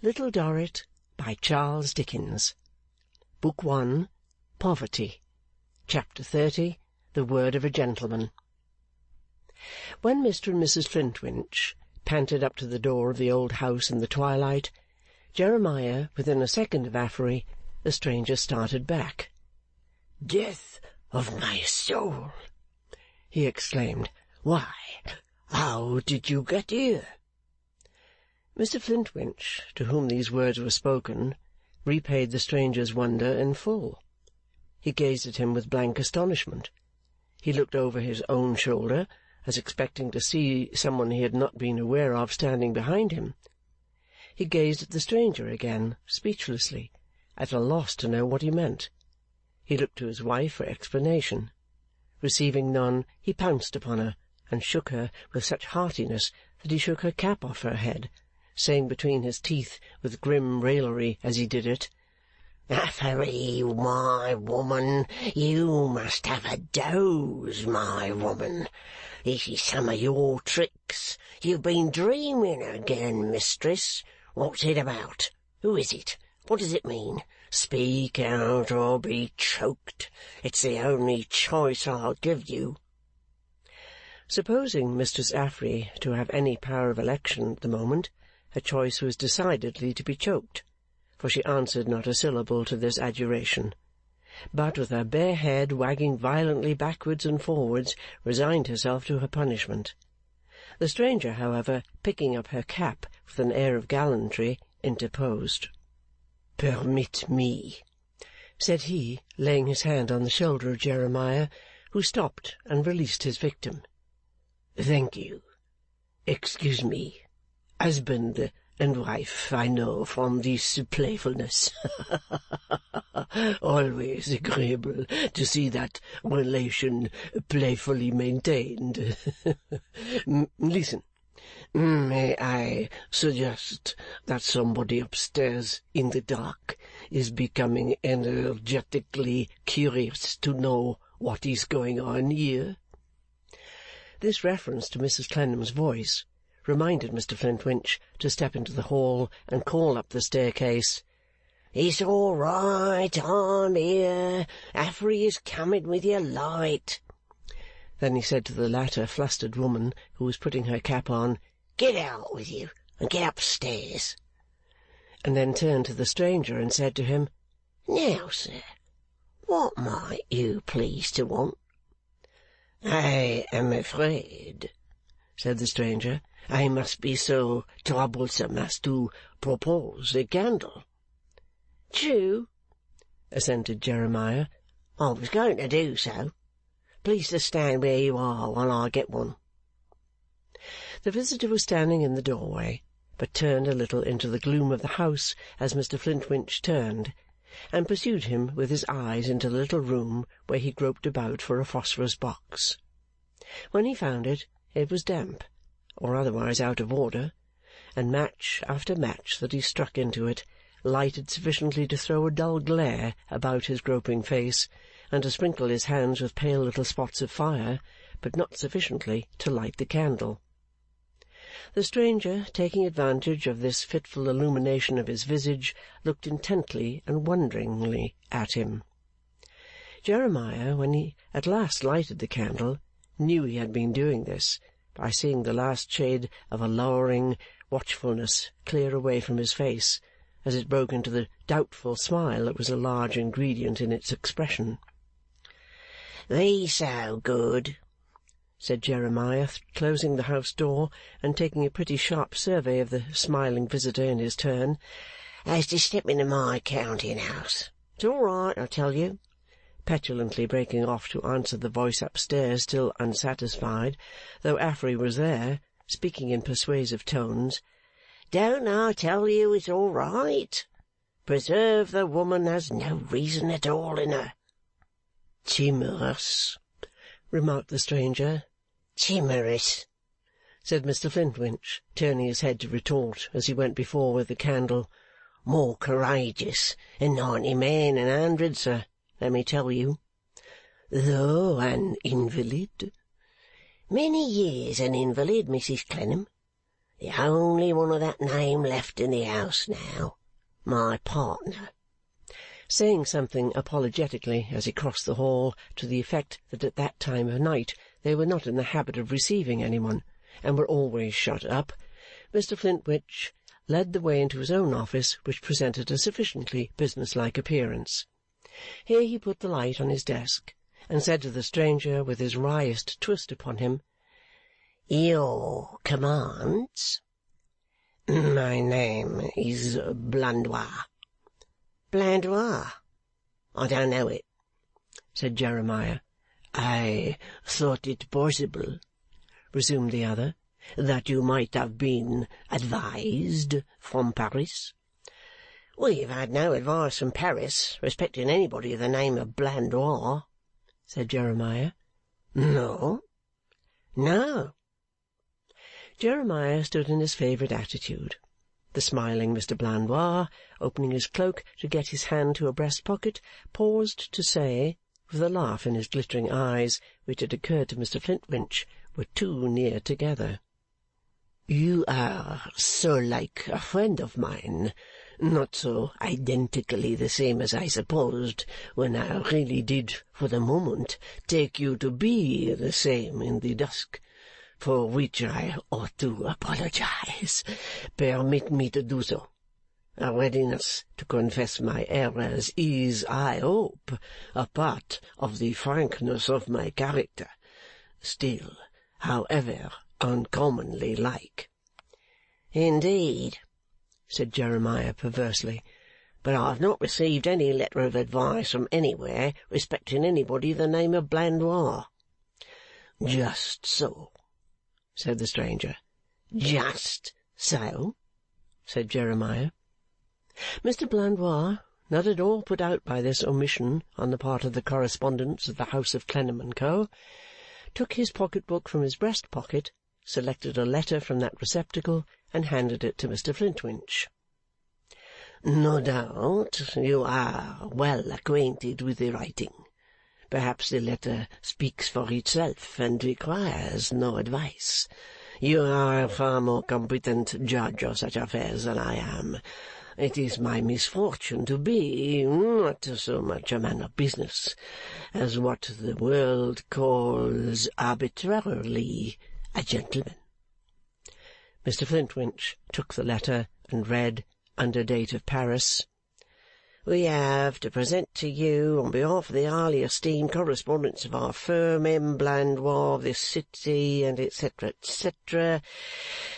Little Dorrit, by Charles Dickens. Book 1, Poverty. Chapter 30, The Word of a Gentleman. When Mr. and Mrs. Flintwinch panted up to the door of the old house in the twilight, Jeremiah within a second of Affery, the stranger started back. "Death of my soul!" he exclaimed. "Why, how did you get here?" Mr. Flintwinch, to whom these words were spoken, repaid the stranger's wonder in full. He gazed at him with blank astonishment. He looked over his own shoulder, as expecting to see some one he had not been aware of standing behind him. He gazed at the stranger again, speechlessly, at a loss to know what he meant. He looked to his wife for explanation. Receiving none, he pounced upon her, and shook her with such heartiness that he shook her cap off her head, saying between his teeth with grim raillery as he did it, "Affery, my woman, you must have a doze, my woman. This is some of your tricks. You've been dreaming again, mistress. What's it about? Who is it? What does it mean? Speak out or be choked. It's the only choice I'll give you." Supposing Mistress Affery to have any power of election at the moment, her choice was decidedly to be choked, for she answered not a syllable to this adjuration, but with her bare head wagging violently backwards and forwards, resigned herself to her punishment. The stranger, however, picking up her cap with an air of gallantry, interposed. "Permit me," said he, laying his hand on the shoulder of Jeremiah, who stopped and released his victim. "Thank you. Excuse me. Husband and wife, I know, from this playfulness. Always agreeable to see that relation playfully maintained. Listen. May I suggest that somebody upstairs in the dark is becoming energetically curious to know what is going on here?" This reference to Mrs. Clennam's voice reminded Mr. Flintwinch to step into the hall and call up the staircase, "It's all right, I'm here. Affery is coming with your light." Then he said to the latter flustered woman, who was putting her cap on, "Get out with you, and get upstairs." And then turned to the stranger and said to him, "Now, sir, what might you please to want?" "I am afraid," said the stranger, "I must be so troublesome as to propose a candle." "True," assented Jeremiah. "I was going to do so. Please to stand where you are while I get one." The visitor was standing in the doorway, but turned a little into the gloom of the house as Mr. Flintwinch turned, and pursued him with his eyes into the little room where he groped about for a phosphorus box. When he found it, it was damp, or otherwise out of order, and match after match that he struck into it lighted sufficiently to throw a dull glare about his groping face, and to sprinkle his hands with pale little spots of fire, but not sufficiently to light the candle. The stranger, taking advantage of this fitful illumination of his visage, looked intently and wonderingly at him. Jeremiah, when he at last lighted the candle, knew he had been doing this, by seeing the last shade of a lowering watchfulness clear away from his face, as it broke into the doubtful smile that was a large ingredient in its expression. "Be so good," said Jeremiah, closing the house door and taking a pretty sharp survey of the smiling visitor in his turn, "as to step into my counting-house. It's all right, I tell you," petulantly breaking off to answer the voice upstairs, still unsatisfied, though Affery was there, speaking in persuasive tones. "Don't I tell you it's all right? Preserve the woman has no reason at all in her." "Timorous," remarked the stranger. "Timorous," said Mr. Flintwinch, turning his head to retort as he went before with the candle. "More courageous than 90 men in 100, sir, let me tell you." "Though an invalid?" "Many years an invalid, Mrs. Clennam. The only one of that name left in the house now. My partner," saying something apologetically as he crossed the hall, to the effect that at that time of night they were not in the habit of receiving any one, and were always shut up. Mr Flintwinch led the way into his own office, which presented a sufficiently business-like appearance. Here he put the light on his desk, and said to the stranger, with his wryest twist upon him, "Your commands?" "My name is Blandois." "Blandois? I don't know it," said Jeremiah. "I thought it possible," resumed the other, "that you might have been advised from Paris." "We've had no advice from Paris respecting anybody of the name of Blandois," said Jeremiah. "No?" "No." Jeremiah stood in his favourite attitude. The smiling Mr Blandois, opening his cloak to get his hand to a breast-pocket, paused to say, with a laugh in his glittering eyes, which had occurred to Mr Flintwinch were too near together, "You are so like a friend of mine, not so identically the same as I supposed when I really did for the moment take you to be the same in the dusk, for which I ought to apologize. Permit me to do so. A readiness to confess my errors is, I hope, a part of the frankness of my character. Still, however, uncommonly like." "Indeed," said Jeremiah perversely. "but I have not received any letter of advice from anywhere respecting anybody of the name of Blandois." "Just so," said the stranger. "Just so," said Jeremiah. Mr Blandois, not at all put out by this omission on the part of the correspondents of the house of Clennam and Co., took his pocket-book from his breast-pocket, selected a letter from that receptacle, and handed it to Mr Flintwinch. "No doubt you are well acquainted with the writing. Perhaps the letter speaks for itself and requires no advice. You are a far more competent judge of such affairs than I am. It is my misfortune to be not so much a man of business as what the world calls arbitrarily a gentleman." Mr Flintwinch took the letter and read, under date of Paris, "We have to present to you, on behalf of the highly esteemed correspondents of our firm, M. Blandois, of this city, and etc., etc.,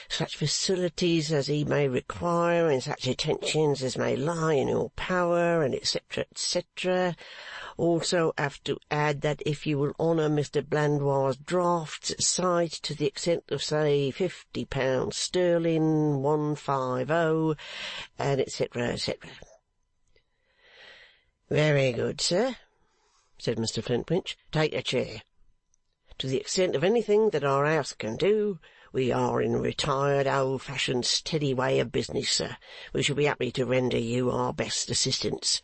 such facilities as he may require, and such attentions as may lie in your power, and etc., etc. Also have to add that if you will honour Mr Blandois' drafts at sight to the extent of, say, £50 sterling, 150, and etc., etc." "Very good, sir," said Mr Flintwinch. "Take a chair. To the extent of anything that our house can do, we are in a retired, old-fashioned, steady way of business, sir. We shall be happy to render you our best assistance.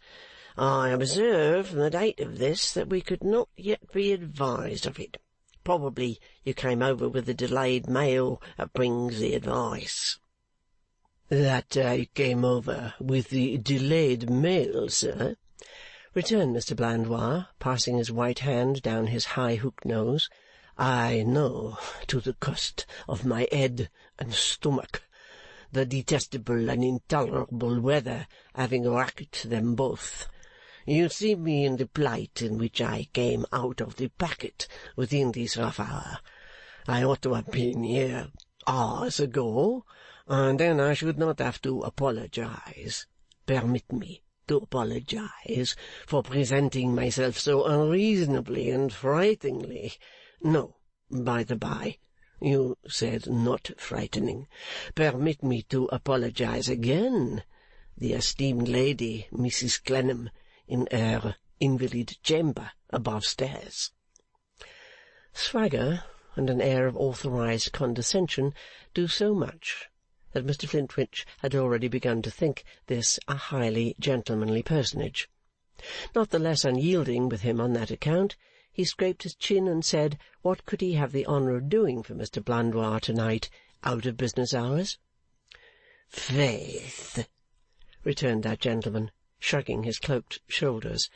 I observe from the date of this that we could not yet be advised of it. Probably you came over with the delayed mail that brings the advice." "That I came over with the delayed mail, sir," returned Mr Blandois, passing his white hand down his high-hooked nose, "I know to the cost of my head and stomach, the detestable and intolerable weather having racked them both. You see me in the plight in which I came out of the packet within this rough hour. I ought to have been here hours ago, and then I should not have to apologize. Permit me to apologize for presenting myself so unreasonably and frighteningly. No, by the by, you said not frightening. Permit me to apologize again. The esteemed lady, Mrs Clennam, in her invalid chamber above stairs." Swagger and an air of authorized condescension do so much that Mr Flintwinch had already begun to think this a highly gentlemanly personage. Not the less unyielding with him on that account, he scraped his chin and said what could he have the honour of doing for Mr Blandois to-night, out of business hours?" "Faith," returned that gentleman, shrugging his cloaked shoulders,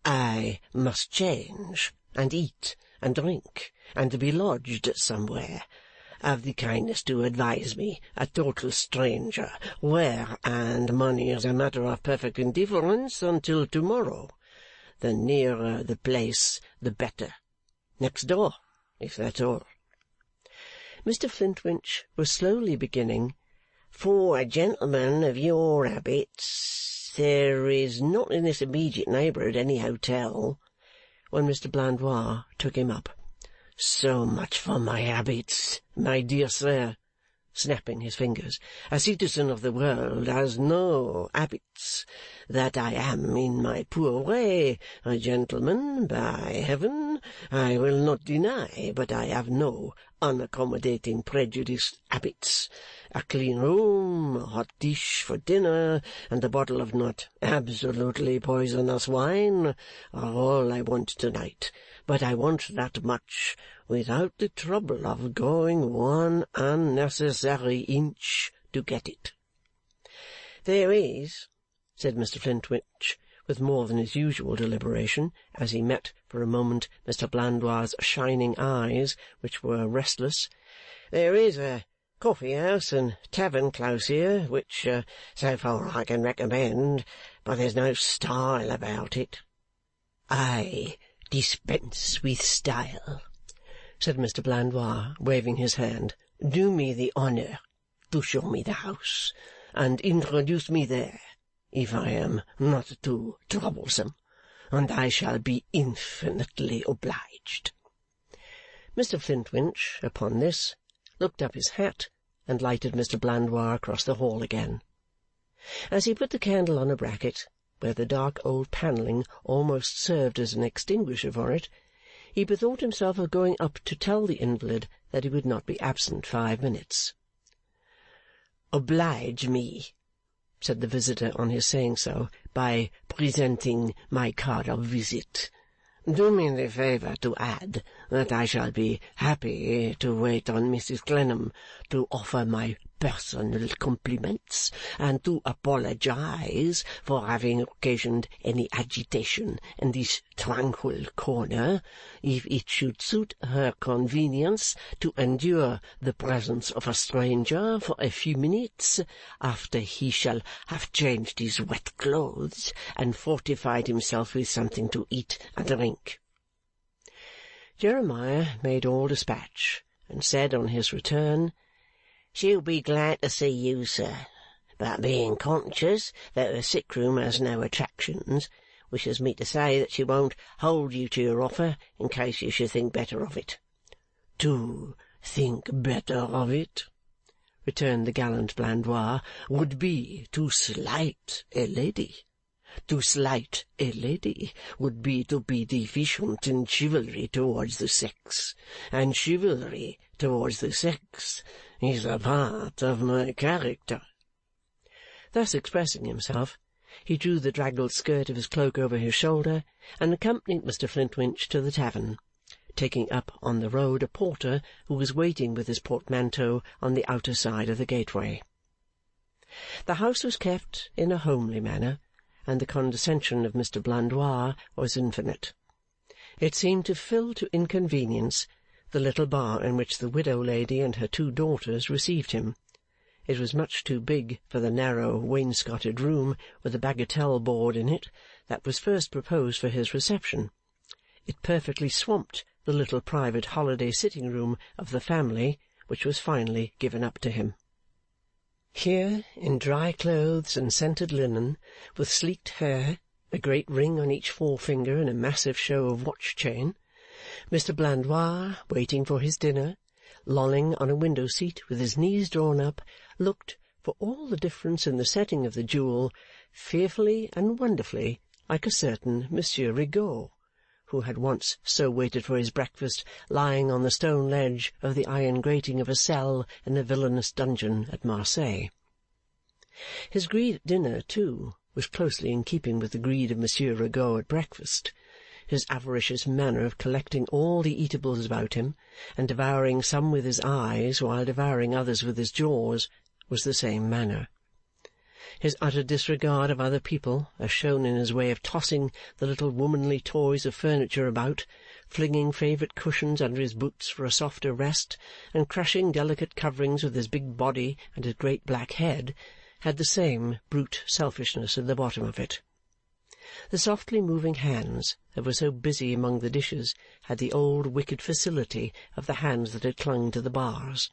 "I must change, and eat, and drink, and be lodged somewhere. Have the kindness to advise me, a total stranger, where, and money is a matter of perfect indifference until to-morrow. The nearer the place, the better. Next door, if that's all." Mr Flintwinch was slowly beginning, "For a gentleman of your habits, there is not in this immediate neighbourhood any hotel," when Mr Blandois took him up. "So much for my habits, my dear sir," snapping his fingers. "A citizen of the world has no habits. That I am, in my poor way, a gentleman, by heaven, I will not deny, but I have no unaccommodating prejudiced habits. A clean room, a hot dish for dinner, and a bottle of not absolutely poisonous wine are all I want to-night. But I want that much without the trouble of going one unnecessary inch to get it." "There is," said Mr Flintwinch, with more than his usual deliberation, as he met for a moment Mr Blandois' shining eyes, which were restless, "there is a coffee-house and tavern close here, which, so far I can recommend, but there's no style about it." "I dispense with style," said Mr Blandois, waving his hand. "Do me the honour to show me the house, and introduce me there, if I am not too troublesome, and I shall be infinitely obliged." Mr Flintwinch, upon this, looked up his hat, and lighted Mr Blandois across the hall again. As he put the candle on a bracket, where the dark old panelling almost served as an extinguisher for it, he bethought himself of going up to tell the invalid that he would not be absent 5 minutes. "Oblige me," said the visitor on his saying so, "by presenting my card of visit. Do me the favour to add that I shall be happy to wait on Mrs Clennam, to offer my personal compliments, and to apologize for having occasioned any agitation in this tranquil corner, if it should suit her convenience to endure the presence of a stranger for a few minutes, after he shall have changed his wet clothes and fortified himself with something to eat and drink." Jeremiah made all dispatch, and said on his return, "She'll be glad to see you, sir, but being conscious that the sick-room has no attractions, wishes me to say that she won't hold you to your offer in case you should think better of it." "To think better of it," returned the gallant Blandois, "would be to slight a lady. To slight a lady would be to be deficient in chivalry towards the sex, and chivalry towards the sex is a part of my character." Thus expressing himself, he drew the draggled skirt of his cloak over his shoulder, and accompanied Mr Flintwinch to the tavern, taking up on the road a porter who was waiting with his portmanteau on the outer side of the gateway. The house was kept in a homely manner, and the condescension of Mr Blandois was infinite. It seemed to fill to inconvenience the little bar in which the widow lady and her 2 daughters received him. It was much too big for the narrow wainscoted room with a bagatelle board in it that was first proposed for his reception. It perfectly swamped the little private holiday sitting-room of the family, which was finally given up to him. Here, in dry clothes and scented linen, with sleeked hair, a great ring on each forefinger, and a massive show of watch-chain, Mr Blandois, waiting for his dinner, lolling on a window-seat with his knees drawn up, looked, for all the difference in the setting of the jewel, fearfully and wonderfully like a certain Monsieur Rigaud, who had once so waited for his breakfast lying on the stone ledge of the iron grating of a cell in a villainous dungeon at Marseilles. His greed at dinner, too, was closely in keeping with the greed of Monsieur Rigaud at breakfast, his avaricious manner of collecting all the eatables about him, and devouring some with his eyes while devouring others with his jaws, was the same manner. His utter disregard of other people, as shown in his way of tossing the little womanly toys of furniture about, flinging favourite cushions under his boots for a softer rest, and crushing delicate coverings with his big body and his great black head, had the same brute selfishness at the bottom of it. The softly moving hands that were so busy among the dishes had the old wicked facility of the hands that had clung to the bars,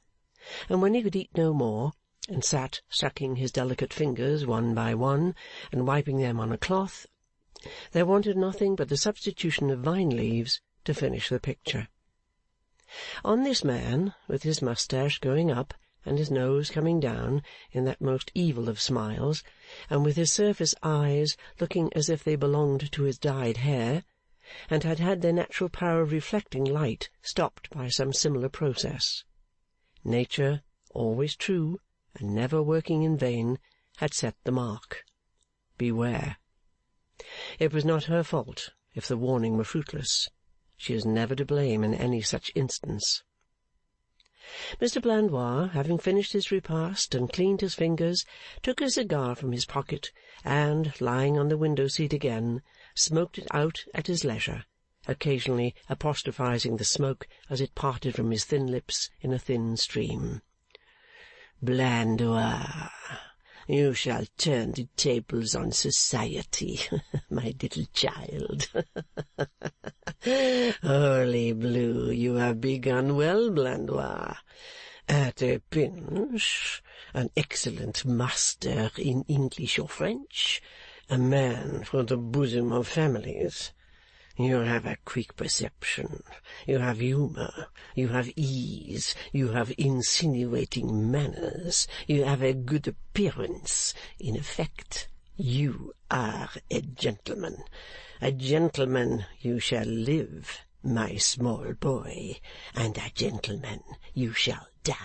and when he could eat no more, and sat sucking his delicate fingers one by one and wiping them on a cloth, there wanted nothing but the substitution of vine-leaves to finish the picture. On this man, with his moustache going up and his nose coming down in that most evil of smiles, and with his surface eyes looking as if they belonged to his dyed hair, and had had their natural power of reflecting light stopped by some similar process, Nature, always true and never working in vain, had set the mark. Beware! It was not her fault if the warning were fruitless. She is never to blame in any such instance. Mr. Blandois, having finished his repast and cleaned his fingers, took a cigar from his pocket, and, lying on the window-seat again, smoked it out at his leisure, occasionally apostrophizing the smoke as it parted from his thin lips in a thin stream. "Blandois, you shall turn the tables on society, my little child. Holy Blue, you have begun well, Blandois. At a pinch, an excellent master in English or French, a man for the bosom of families. You have a quick perception, you have humour, you have ease, you have insinuating manners, you have a good appearance. In effect, you are a gentleman. A gentleman you shall live, my small boy, and a gentleman you shall die.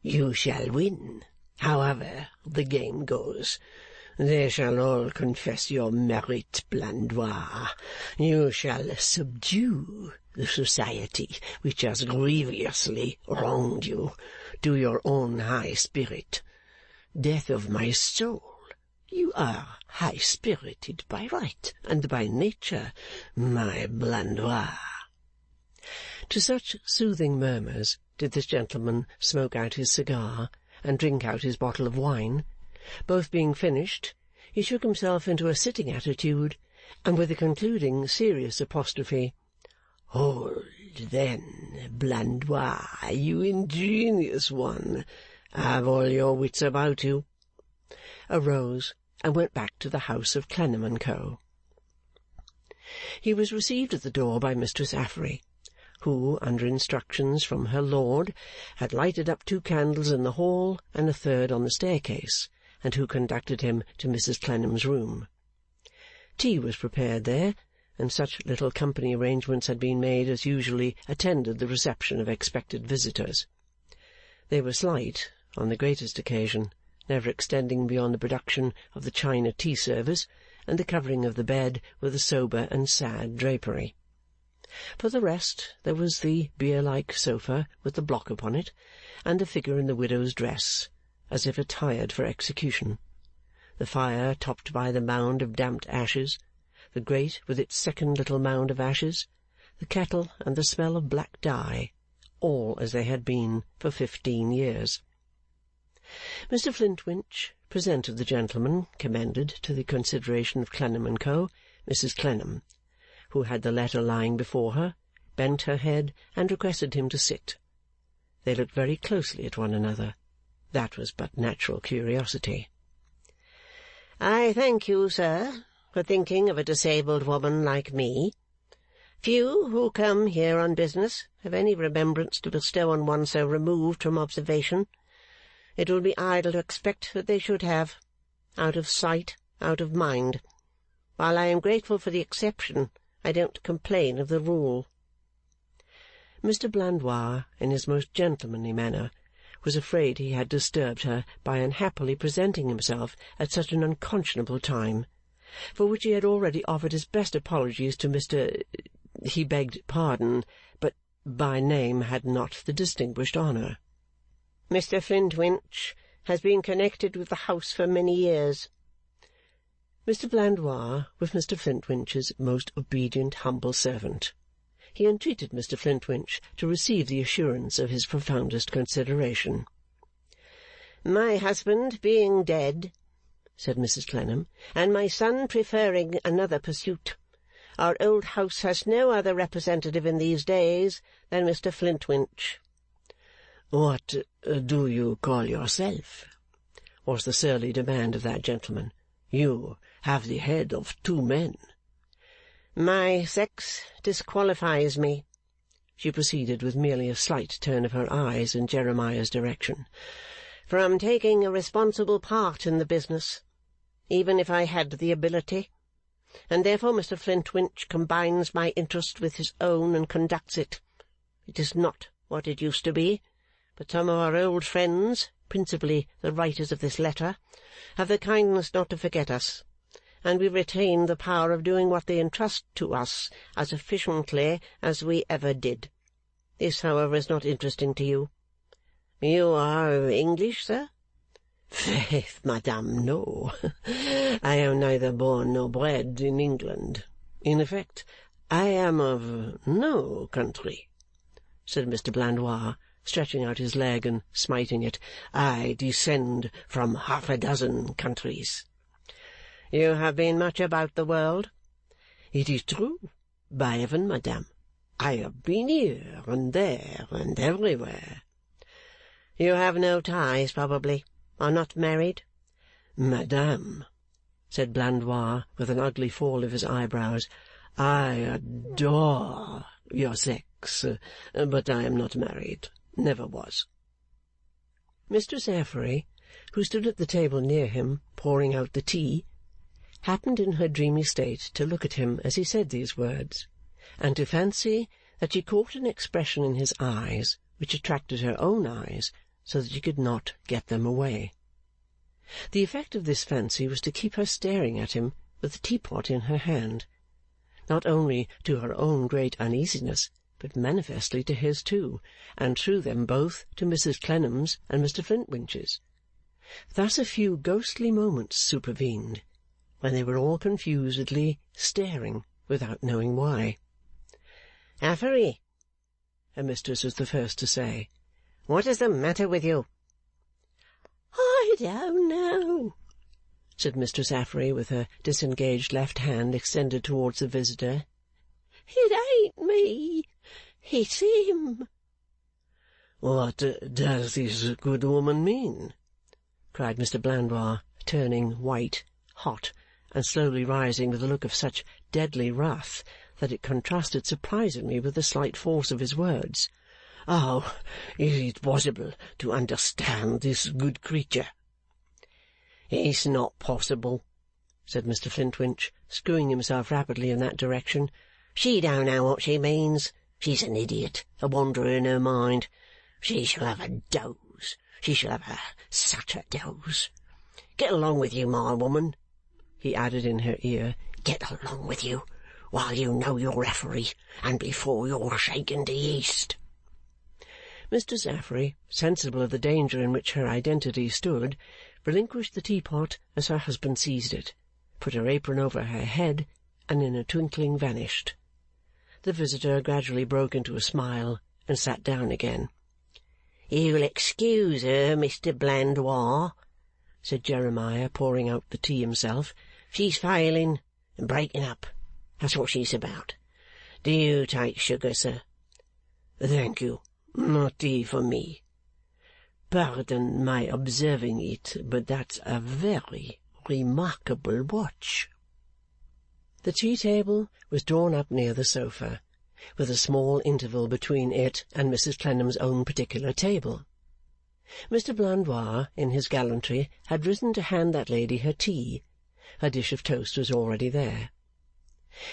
You shall win, however the game goes. They shall all confess your merit, Blandois. You shall subdue the society which has grievously wronged you to your own high spirit. Death of my soul, you are high-spirited by right and by nature, my Blandois." To such soothing murmurs did this gentleman smoke out his cigar and drink out his bottle of wine. Both being finished, he shook himself into a sitting attitude, and with a concluding serious apostrophe, "Hold then, Blandois, you ingenious one! Have all your wits about you!" arose and went back to the house of Clennam and Co. He was received at the door by Mistress Affery, who, under instructions from her lord, had lighted up 2 candles in the hall and a 3rd on the staircase, and who conducted him to Mrs. Clennam's room. Tea was prepared there, and such little company arrangements had been made as usually attended the reception of expected visitors. They were slight, on the greatest occasion, never extending beyond the production of the china tea-service and the covering of the bed with a sober and sad drapery. For the rest, there was the bier-like sofa with the block upon it, and the figure in the widow's dress, as if attired for execution, the fire topped by the mound of damped ashes, the grate with its second little mound of ashes, the kettle and the smell of black dye, all as they had been for 15 years. Mr. Flintwinch presented the gentleman commended to the consideration of Clennam and Co., Mrs. Clennam, who had the letter lying before her, bent her head, and requested him to sit. They looked very closely at one another. That was but natural curiosity. "I thank you, sir, for thinking of a disabled woman like me. Few who come here on business have any remembrance to bestow on one so removed from observation. It would be idle to expect that they should have. Out of sight, out of mind. While I am grateful for the exception, I don't complain of the rule." Mr. Blandois, in his most gentlemanly manner, was afraid he had disturbed her by unhappily presenting himself at such an unconscionable time, for which he had already offered his best apologies to Mr. He begged pardon, but by name had not the distinguished honour. Mr. Flintwinch has been connected with the house for many years. Mr. Blandois was Mr. Flintwinch's most obedient, humble servant. He entreated Mr. Flintwinch to receive the assurance of his profoundest consideration. My husband being dead, said Mrs. Clennam, and my son preferring another pursuit, our old house has no other representative in these days than Mr. Flintwinch. What do you call yourself? Was the surly demand of that gentleman. You have the head of 2 men. My sex disqualifies me, she proceeded with merely a slight turn of her eyes in Jeremiah's direction, from taking a responsible part in the business, even if I had the ability, and therefore Mr. Flintwinch combines my interest with his own and conducts it. It is not what it used to be, but some of our old friends, principally the writers of this letter, have the kindness not to forget us, and we retain the power of doing what they entrust to us as efficiently as we ever did. This, however, is not interesting to you. You are English, sir? Faith, madame, no. I am neither born nor bred in England. In effect, I am of no country, said Mr. Blandois, stretching out his leg and smiting it. I descend from 6 countries. You have been much about the world? It is true, by heaven, madame. I have been here and there and everywhere. You have no ties, probably. Are not married? Madame, said Blandois, with an ugly fall of his eyebrows, I adore your sex, but I am not married. Never was. Mistress Affery, who stood at the table near him, pouring out the tea, happened in her dreamy state to look at him as he said these words, and to fancy that she caught an expression in his eyes which attracted her own eyes so that she could not get them away. The effect of this fancy was to keep her staring at him with the teapot in her hand, not only to her own great uneasiness, but manifestly to his too, and through them both to Mrs. Clennam's and Mr. Flintwinch's. Thus a few ghostly moments supervened, when they were all confusedly staring without knowing why. Affery, her mistress was the first to say, what is the matter with you? I don't know, said Mistress Affery, with her disengaged left hand extended towards the visitor. It ain't me. It's him. What does this good woman mean? Cried Mr. Blandois, turning white, hot, and slowly rising with a look of such deadly wrath that it contrasted surprisingly with the slight force of his words. How is it possible to understand this good creature? It's not possible, said Mr. Flintwinch, screwing himself rapidly in that direction. She don't know what she means. She's an idiot, a wanderer in her mind. She shall have a doze. She shall have such a doze. Get along with you, my woman, he added in her ear. Get along with you, while you know your Affery, and before you're shaken to yeast. Mistress Affery, sensible of the danger in which her identity stood, relinquished the teapot as her husband seized it, put her apron over her head, and in a twinkling vanished. The visitor gradually broke into a smile and sat down again. You'll excuse her, Mr. Blandois, said Jeremiah, pouring out the tea himself. She's failing and breaking up. That's what she's about. Do you take sugar, sir? Thank you. No tea for me. Pardon my observing it, but that's a very remarkable watch. The tea-table was drawn up near the sofa, with a small interval between it and Mrs. Clennam's own particular table. Mr. Blandois, in his gallantry, had risen to hand that lady her tea. Her dish of toast was already there,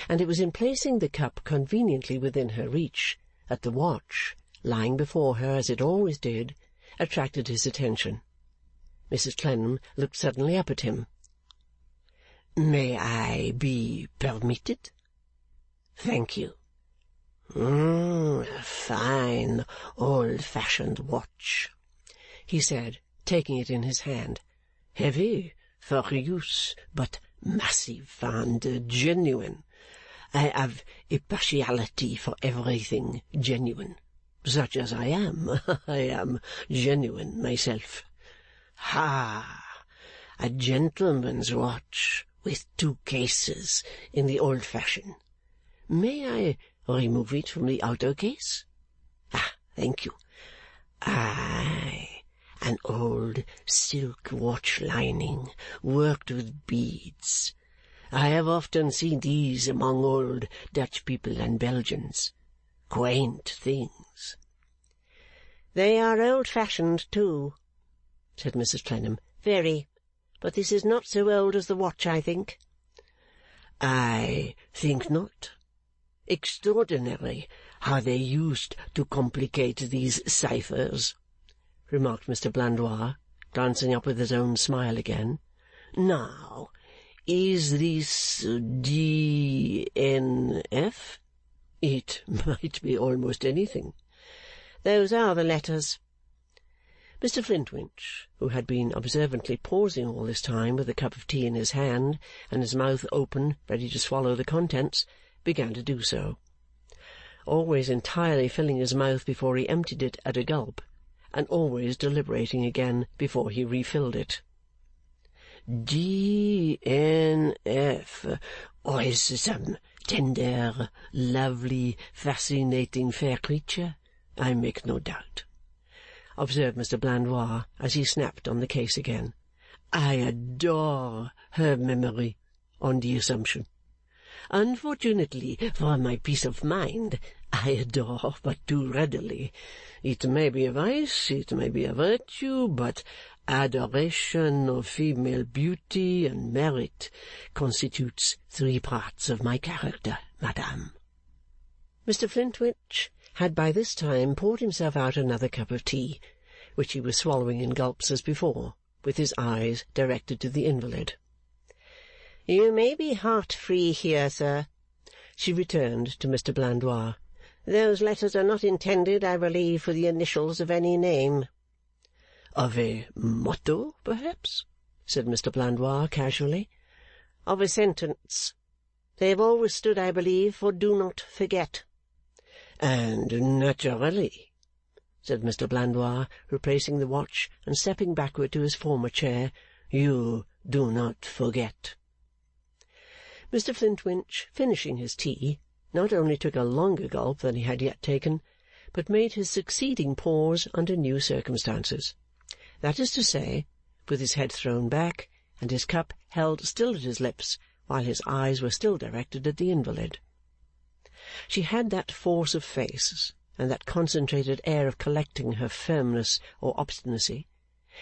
and it was in placing the cup conveniently within her reach that the watch, lying before her as it always did, attracted his attention. Mrs. Clennam looked suddenly up at him. May I be permitted? Thank you. A fine old-fashioned watch, he said, taking it in his hand. Heavy for use, but massive and genuine. I have a partiality for everything genuine. Such as I am. I am genuine myself. Ha! A gentleman's watch with 2 cases in the old fashion. May I remove it from the outer case? Thank you. Aye, an old silk watch lining, worked with beads. I have often seen these among old Dutch people and Belgians. Quaint things. They are old-fashioned, too, said Mrs. Clennam. Very. But this is not so old as the watch, I think. I think not. Extraordinary how they used to complicate these ciphers, remarked Mr. Blandois, glancing up with his own smile again. Now, is this D.N.F.? It might be almost anything. Those are the letters. Mr. Flintwinch, who had been observantly pausing all this time with a cup of tea in his hand and his mouth open ready to swallow the contents, began to do so, always entirely filling his mouth before he emptied it at a gulp, and always deliberating again before he refilled it. D.N.F. is some tender, lovely, fascinating fair creature, I make no doubt, observed Mr. Blandois as he snapped on the case again. I adore her memory, on the assumption. Unfortunately for my peace of mind, I adore but too readily. It may be a vice, it may be a virtue, but adoration of female beauty and merit constitutes 3 parts of my character, madame. Mr. Flintwinch had by this time poured himself out another cup of tea, which he was swallowing in gulps as before, with his eyes directed to the invalid. You may be heart-free here, sir, she returned to Mr. Blandois. Those letters are not intended, I believe, for the initials of any name. Of a motto, perhaps? Said Mr. Blandois casually. Of a sentence. They have always stood, I believe, for do not forget. And naturally, said Mr. Blandois, replacing the watch and stepping backward to his former chair, you do not forget. Mr. Flintwinch, finishing his tea, not only took a longer gulp than he had yet taken, but made his succeeding pause under new circumstances. That is to say, with his head thrown back, and his cup held still at his lips, while his eyes were still directed at the invalid. She had that force of face, and that concentrated air of collecting her firmness or obstinacy,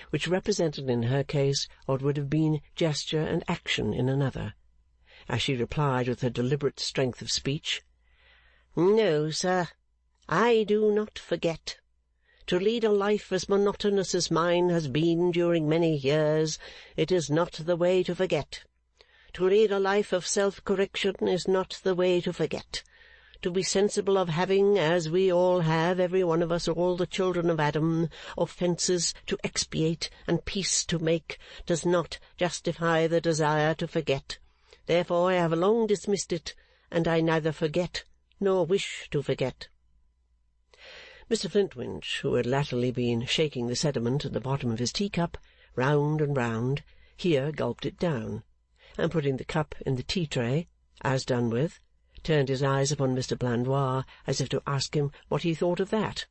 which represented in her case what would have been gesture and action in another, as she replied with her deliberate strength of speech, No, sir, I do not forget. To lead a life as monotonous as mine has been during many years, it is not the way to forget. To lead a life of self-correction is not the way to forget. To be sensible of having, as we all have, every one of us, all the children of Adam, offences to expiate and peace to make, does not justify the desire to forget. Therefore I have long dismissed it, and I neither forget nor wish to forget. Mr. Flintwinch, who had latterly been shaking the sediment at the bottom of his teacup, round and round, here gulped it down, and putting the cup in the tea-tray, as done with, turned his eyes upon Mr. Blandois as if to ask him what he thought of that.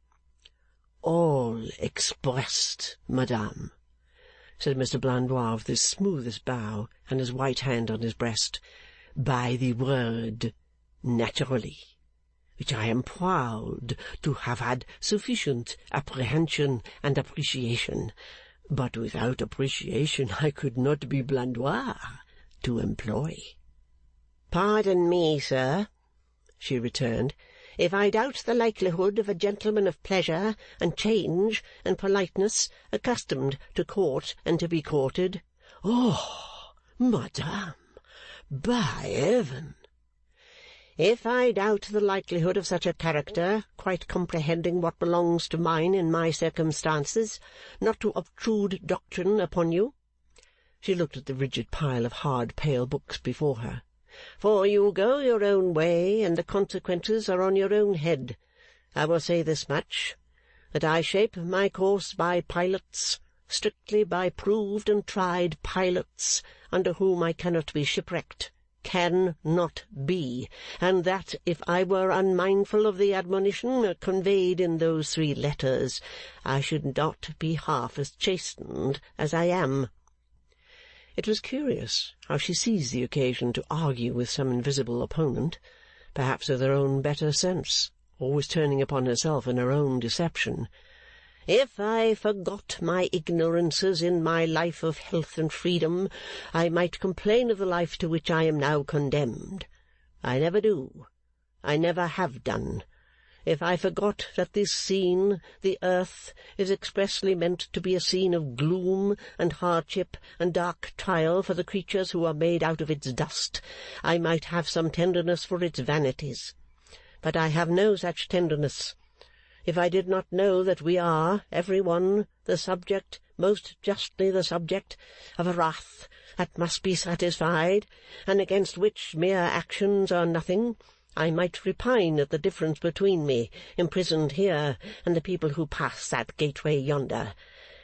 All expressed, madame, said Mr. Blandois with his smoothest bow and his white hand on his breast, by the word naturally, which I am proud to have had sufficient apprehension and appreciation, but without appreciation I could not be Blandois to employ. Pardon me, sir, she returned, if I doubt the likelihood of a gentleman of pleasure and change and politeness, accustomed to court and to be courted. Oh, madame, By heaven! If I doubt the likelihood of such a character quite comprehending what belongs to mine in my circumstances, not to obtrude doctrine upon you,' she looked at the rigid pile of hard pale books before her, 'for you go your own way, and the consequences are on your own head, I will say this much, that I shape my course by pilots, strictly by proved and tried pilots, under whom I cannot be shipwrecked, can not be, and that if I were unmindful of the admonition conveyed in those 3 letters, I should not be half as chastened as I am.' It was curious how she seized the occasion to argue with some invisible opponent, perhaps with her own better sense, always turning upon herself in her own deception. 'If I forgot my ignorances in my life of health and freedom, I might complain of the life to which I am now condemned. I never do. I never have done. If I forgot that this scene, the earth, is expressly meant to be a scene of gloom and hardship and dark trial for the creatures who are made out of its dust, I might have some tenderness for its vanities. But I have no such tenderness. If I did not know that we are, every one, the subject, most justly the subject, of a wrath that must be satisfied, and against which mere actions are nothing, I might repine at the difference between me, imprisoned here, and the people who pass that gateway yonder.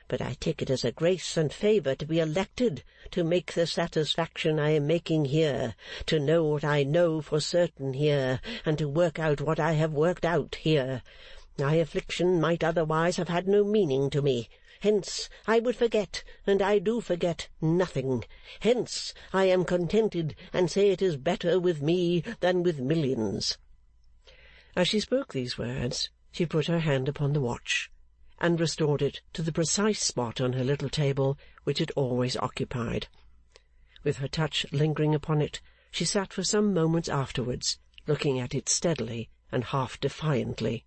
But I take it as a grace and favour to be elected to make the satisfaction I am making here, to know what I know for certain here, and to work out what I have worked out here. My affliction might otherwise have had no meaning to me. Hence I would forget, and I do forget, nothing. Hence I am contented, and say it is better with me than with millions.' As she spoke these words, she put her hand upon the watch, and restored it to the precise spot on her little table which it always occupied. With her touch lingering upon it, she sat for some moments afterwards, looking at it steadily and half defiantly.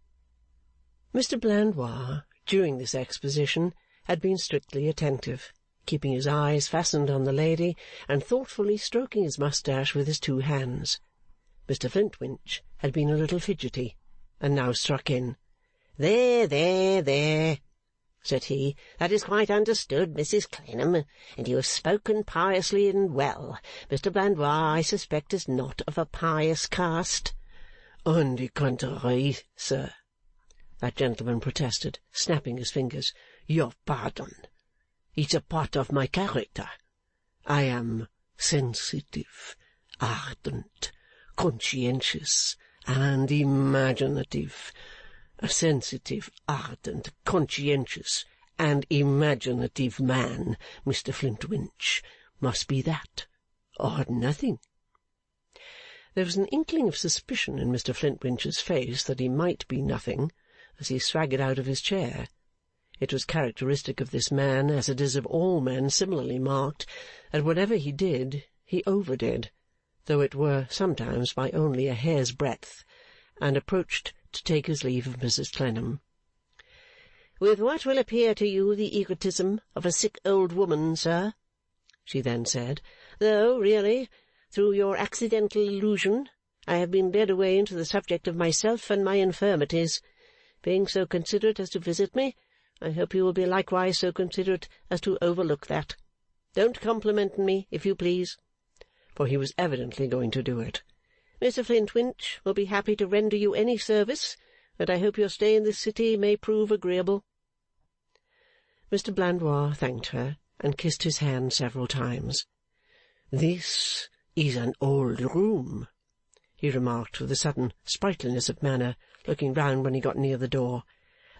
Mr Blandois, during this exposition, had been strictly attentive, keeping his eyes fastened on the lady, and thoughtfully stroking his moustache with his 2 hands. Mr Flintwinch had been a little fidgety, and now struck in. 'There, there, there,' said he. 'That is quite understood, Mrs Clennam, and you have spoken piously and well. Mr Blandois, I suspect, is not of a pious cast.' 'On the contrary, sir,' that gentleman protested, snapping his fingers. 'Your pardon. It's a part of my character. I am sensitive, ardent, conscientious, and imaginative. A sensitive, ardent, conscientious, and imaginative man, Mr Flintwinch, must be that, or nothing.' There was an inkling of suspicion in Mr Flintwinch's face that he might be nothing, as he swaggered out of his chair. It was characteristic of this man, as it is of all men similarly marked, that whatever he did, he overdid, though it were sometimes by only a hair's breadth, and approached to take his leave of Mrs Clennam. 'With what will appear to you the egotism of a sick old woman, sir,' she then said, 'though, really, through your accidental allusion, I have been led away into the subject of myself and my infirmities. Being so considerate as to visit me, I hope you will be likewise so considerate as to overlook that. Don't compliment me, if you please,' for he was evidently going to do it. 'Mr Flintwinch will be happy to render you any service, and I hope your stay in this city may prove agreeable.' Mr Blandois thanked her, and kissed his hand several times. 'This is an old room,' he remarked with a sudden sprightliness of manner, looking round when he got near the door.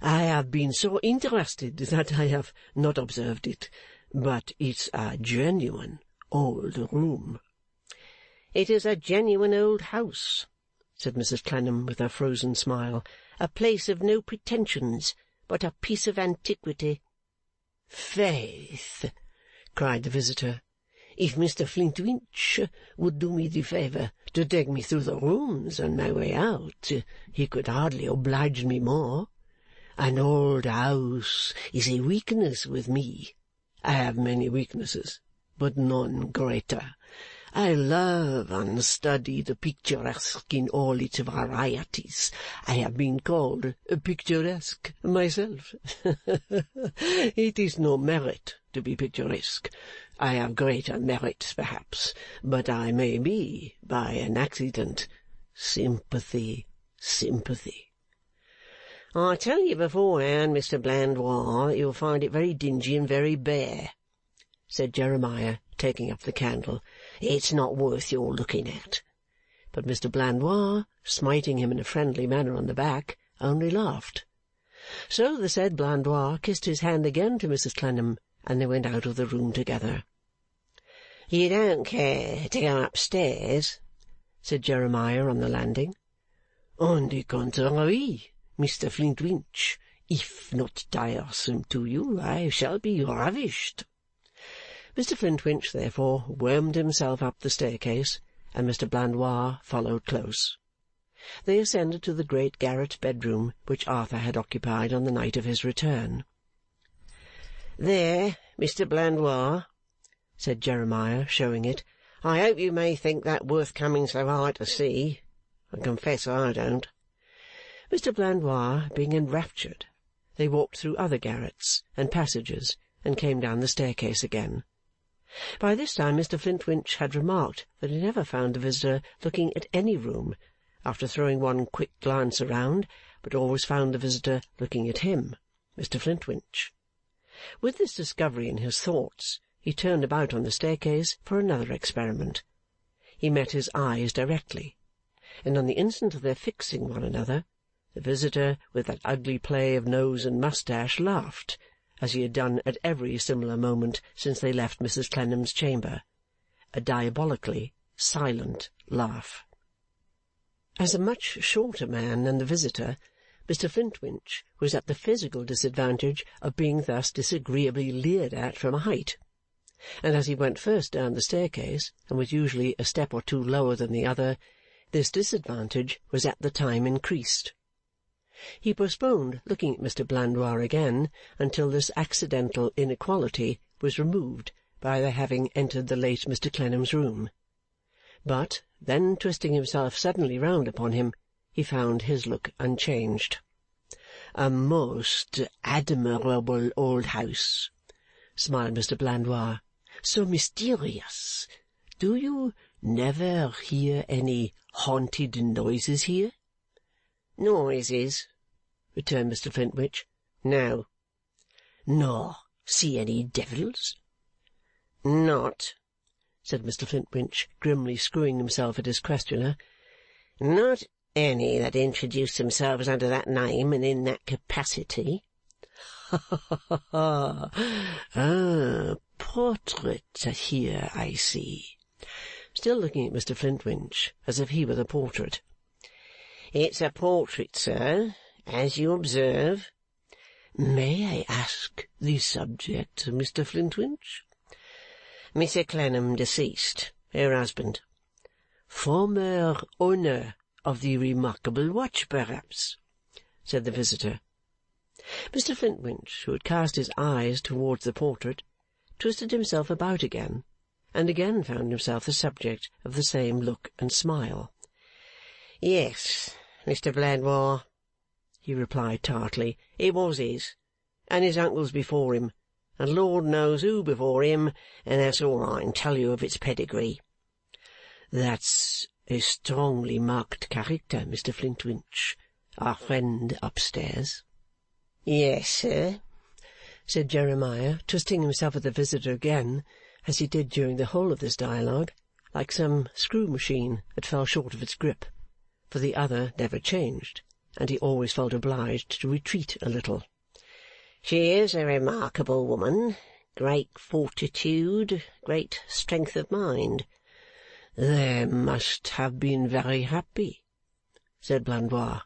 'I have been so interested that I have not observed it, but it's a genuine old room.' 'It is a genuine old house,' said Mrs Clennam with her frozen smile. 'A place of no pretensions, but a piece of antiquity.' 'Faith!' cried the visitor. 'If Mr Flintwinch would do me the favour to take me through the rooms on my way out, he could hardly oblige me more. An old house is a weakness with me. I have many weaknesses, but none greater. I love and study the picturesque in all its varieties. I have been called picturesque myself. It is no merit to be picturesque. I have greater merits, perhaps, but I may be, by an accident, sympathy. I tell you beforehand, Mr. Blandois, that you'll find it very dingy and very bare, said Jeremiah, taking up the candle. It's not worth your looking at. But Mr. Blandois, smiting him in a friendly manner on the back, only laughed. So the said Blandois kissed his hand again to Mrs. Clennam, and they went out of the room together. You don't care to go upstairs? Said Jeremiah on the landing. On the contrary, Mr. Flintwinch, if not tiresome to you, I shall be ravished. Mr. Flintwinch, therefore, wormed himself up the staircase, and Mr. Blandois followed close. They ascended to the great garret bedroom which Arthur had occupied on the night of his return. There, Mr. Blandois, said Jeremiah, showing it. I hope you may think that worth coming so high to see. I confess I don't. Mr. Blandois being enraptured, they walked through other garrets and passages, and came down the staircase again. By this time Mr. Flintwinch had remarked that he never found the visitor looking at any room, after throwing one quick glance around, but always found the visitor looking at him, Mr. Flintwinch. With this discovery in his thoughts, he turned about on the staircase for another experiment. He met his eyes directly, and on the instant of their fixing one another, the visitor, with that ugly play of nose and moustache, laughed, as he had done at every similar moment since they left Mrs. Clennam's chamber, a diabolically silent laugh. As a much shorter man than the visitor, Mr. Flintwinch was at the physical disadvantage of being thus disagreeably leered at from a height, and as he went first down the staircase, and was usually a step or two lower than the other, this disadvantage was at the time increased. He postponed looking at Mr. Blandois again until this accidental inequality was removed by their having entered the late Mr. Clennam's room. But, then twisting himself suddenly round upon him, he found his look unchanged. A most admirable old house, smiled Mr. Blandois. So mysterious. Do you never hear any haunted noises here? Noises, returned Mr. Flintwinch. No. Nor see any devils? Not, said Mr. Flintwinch, grimly screwing himself at his questioner. Not any that introduce themselves under that name and in that capacity. Ah, portrait here, I see. Still looking at Mr. Flintwinch as if he were the portrait. It's a portrait, sir, as you observe. May I ask the subject, Mr. Flintwinch? Mr. Clennam deceased, her husband. Former owner of the remarkable watch, perhaps, said the visitor. Mr. Flintwinch, who had cast his eyes towards the portrait, twisted himself about again, and again found himself the subject of the same look and smile. Yes, Mr. Blandois, he replied tartly, it was his, and his uncle's before him, and Lord knows who before him, and that's all I can tell you of its pedigree. That's a strongly marked character, Mr. Flintwinch, our friend upstairs. Yes, sir, said Jeremiah, twisting himself at the visitor again, as he did during the whole of this dialogue, like some screw machine that fell short of its grip, for the other never changed, and he always felt obliged to retreat a little. She is a remarkable woman, great fortitude, great strength of mind. They must have been very happy, said Blandois.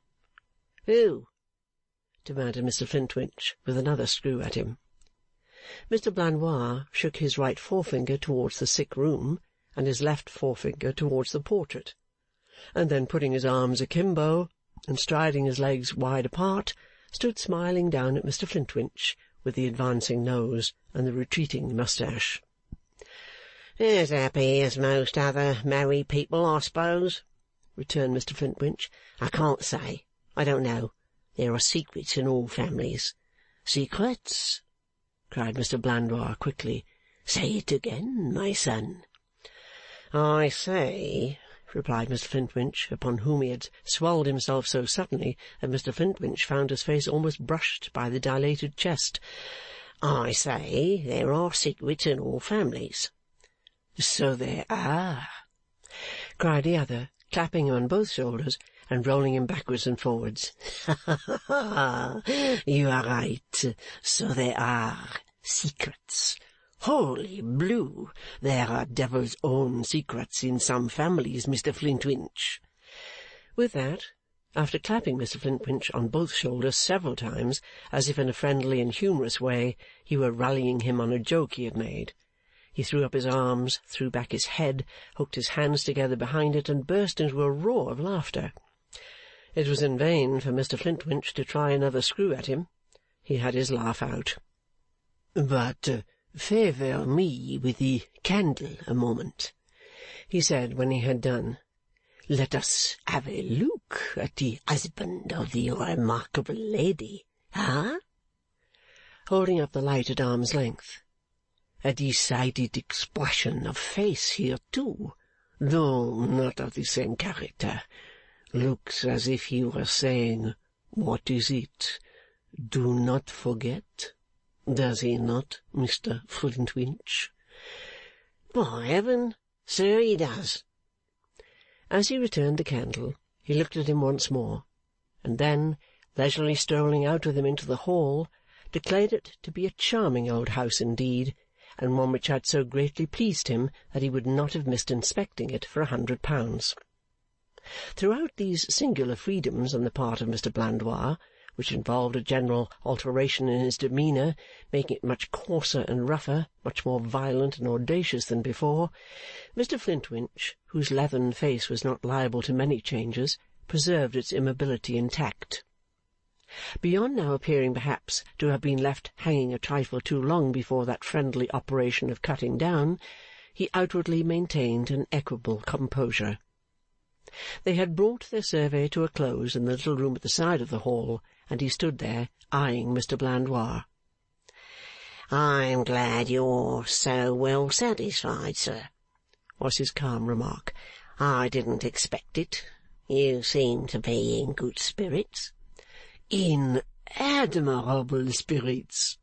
Who? Demanded Mr. Flintwinch, with another screw at him. Mr. Blandois shook his right forefinger towards the sick room, and his left forefinger towards the portrait, and then putting his arms akimbo, and striding his legs wide apart, stood smiling down at Mr. Flintwinch with the advancing nose and the retreating moustache. As happy as most other married people, I suppose,' returned Mr Flintwinch. 'I can't say. I don't know. There are secrets in all families.' 'Secrets?' cried Mr Blandois quickly. 'Say it again, my son.' 'I say,' replied Mr Flintwinch, upon whom he had swelled himself so suddenly that Mr Flintwinch found his face almost brushed by the dilated chest, 'I say there are secrets in all families.' 'So there are!' cried the other, clapping him on both shoulders and rolling him backwards and forwards. 'Ha, ha, ha! You are right. So there are secrets. Holy blue! There are devil's own secrets in some families, Mr Flintwinch.' With that, after clapping Mr Flintwinch on both shoulders several times, as if in a friendly and humorous way he were rallying him on a joke he had made, he threw up his arms, threw back his head, hooked his hands together behind it, and burst into a roar of laughter. It was in vain for Mr Flintwinch to try another screw at him. He had his laugh out. 'But favour me with the candle a moment,' he said when he had done. 'Let us have a look at the husband of the remarkable lady, ah?' holding up the light at arm's length. 'A decided expression of face here too, though not of the same character. Looks as if he were saying, "What is it? Do not forget." Does he not, Mr Flintwinch?' 'By heaven, sir, he does!' As he returned the candle, he looked at him once more, and then, leisurely strolling out with him into the hall, declared it to be a charming old house indeed, and one which had so greatly pleased him that he would not have missed inspecting it for £100. Throughout these singular freedoms on the part of Mr Blandois, which involved a general alteration in his demeanour, making it much coarser and rougher, much more violent and audacious than before, Mr Flintwinch, whose leathern face was not liable to many changes, preserved its immobility intact. Beyond now appearing perhaps to have been left hanging a trifle too long before that friendly operation of cutting down, he outwardly maintained an equable composure. They had brought their survey to a close in the little room at the side of the hall, and he stood there, eyeing Mr Blandois. 'I am glad you're so well satisfied, sir,' was his calm remark. 'I didn't expect it. You seem to be in good spirits.' 'In admirable spirits,'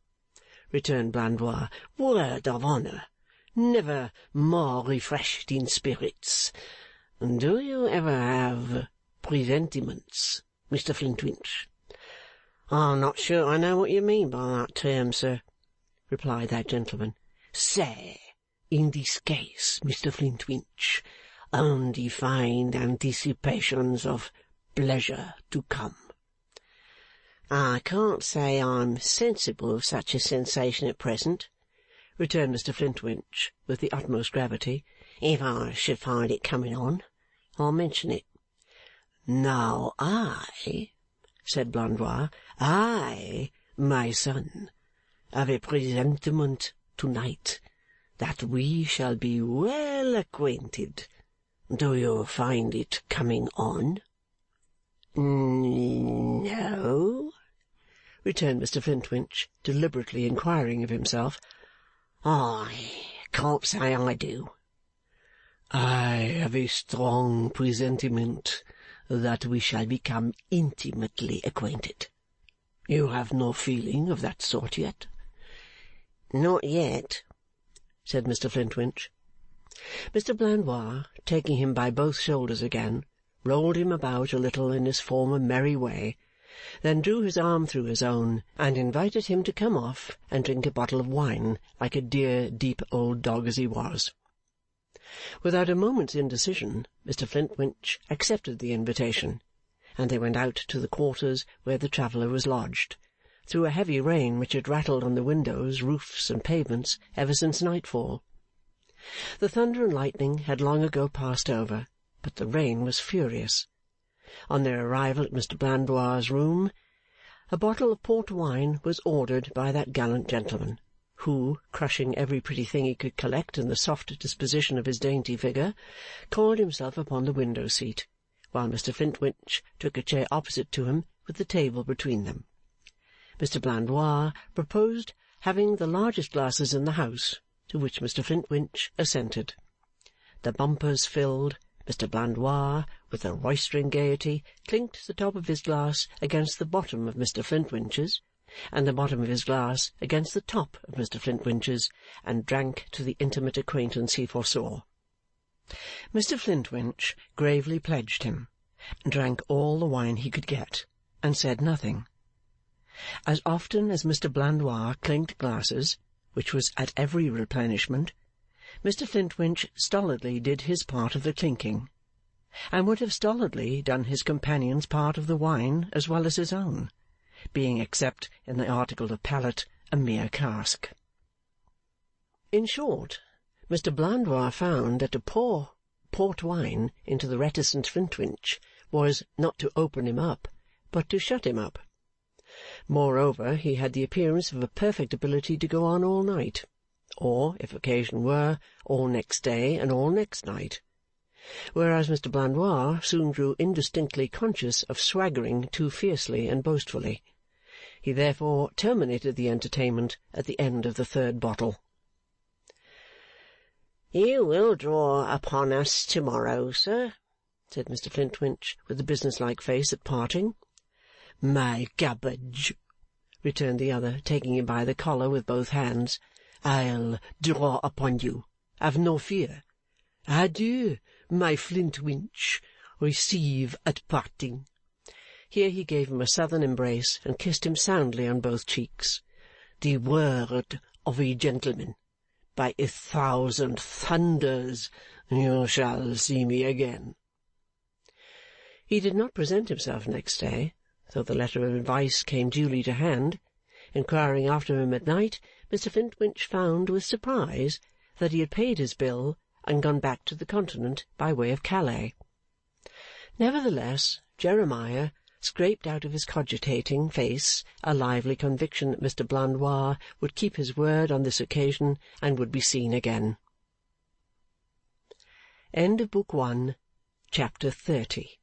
returned Blandois. 'Word of honour! Never more refreshed in spirits. Do you ever have presentiments, Mr Flintwinch?' 'I'm not sure I know what you mean by that term, sir,' replied that gentleman. 'Say, in this case, Mr Flintwinch, undefined anticipations of pleasure to come.' 'I can't say I'm sensible of such a sensation at present,' returned Mr Flintwinch with the utmost gravity. 'If I should find it coming on, I'll mention it.' 'Now I,' said Blandois, 'I, my son, have a presentiment to-night that we shall be well acquainted. Do you find it coming on?' 'No,' returned Mr Flintwinch, deliberately inquiring of himself. 'I can't say I do.' 'I have a strong presentiment that we shall become intimately acquainted. You have no feeling of that sort yet?' 'Not yet,' said Mr Flintwinch. Mr Blandois, taking him by both shoulders again, rolled him about a little in his former merry way, then drew his arm through his own, and invited him to come off and drink a bottle of wine, like a dear deep old dog as he was. Without a moment's indecision, Mr Flintwinch accepted the invitation, and they went out to the quarters where the traveller was lodged, through a heavy rain which had rattled on the windows, roofs, and pavements ever since nightfall. The thunder and lightning had long ago passed over, but the rain was furious. On their arrival at Mr Blandois' room, a bottle of port wine was ordered by that gallant gentleman, who, crushing every pretty thing he could collect in the soft disposition of his dainty figure, coiled himself upon the window-seat, while Mr Flintwinch took a chair opposite to him with the table between them. Mr Blandois proposed having the largest glasses in the house, to which Mr Flintwinch assented. The bumpers filled. Mr Blandois, with a roistering gaiety, clinked the top of his glass against the bottom of Mr Flintwinch's, and the bottom of his glass against the top of Mr Flintwinch's, and drank to the intimate acquaintance he foresaw. Mr Flintwinch gravely pledged him, drank all the wine he could get, and said nothing. As often as Mr Blandois clinked glasses, which was at every replenishment, Mr Flintwinch stolidly did his part of the clinking, and would have stolidly done his companion's part of the wine as well as his own, being, except in the article of palate, a mere cask. In short, Mr Blandois found that to pour port wine into the reticent Flintwinch was not to open him up, but to shut him up. Moreover, he had the appearance of a perfect ability to go on all night, or, if occasion were, all next day and all next night, whereas Mr Blandois soon grew indistinctly conscious of swaggering too fiercely and boastfully. He therefore terminated the entertainment at the end of the third bottle. "You will draw upon us to-morrow, sir?" said Mr Flintwinch, with a business-like face at parting. "My cabbage," returned the other, taking him by the collar with both hands, "I'll draw upon you. Have no fear. Adieu, my Flintwinch. Receive at parting." Here he gave him a southern embrace, and kissed him soundly on both cheeks. "The word of a gentleman. By 1,000 thunders, you shall see me again." He did not present himself next day, though the letter of advice came duly to hand. Inquiring after him at night, Mr Flintwinch found, with surprise, that he had paid his bill and gone back to the Continent by way of Calais. Nevertheless, Jeremiah scraped out of his cogitating face a lively conviction that Mr Blandois would keep his word on this occasion and would be seen again. End of Book 1, Chapter 30.